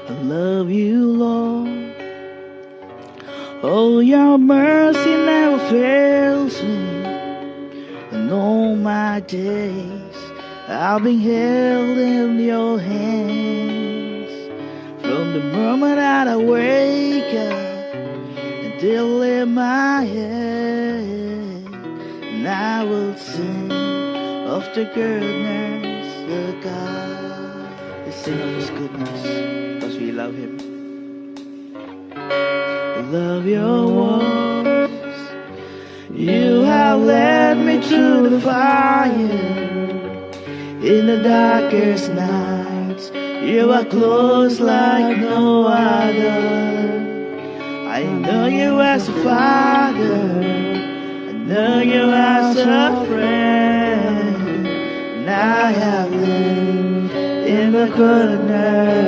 I love you, Lord. Oh, your mercy never fails me. And all my days I've been held in your hands. From the moment that I wake up until in my head, and I will sing of the goodness of God. Let's sing of His goodness because we love Him. I love your voice. You have led me through the fire. In the darkest nights, you are close like no other. I know you as a father, I know you as a friend, and I have lived in the goodness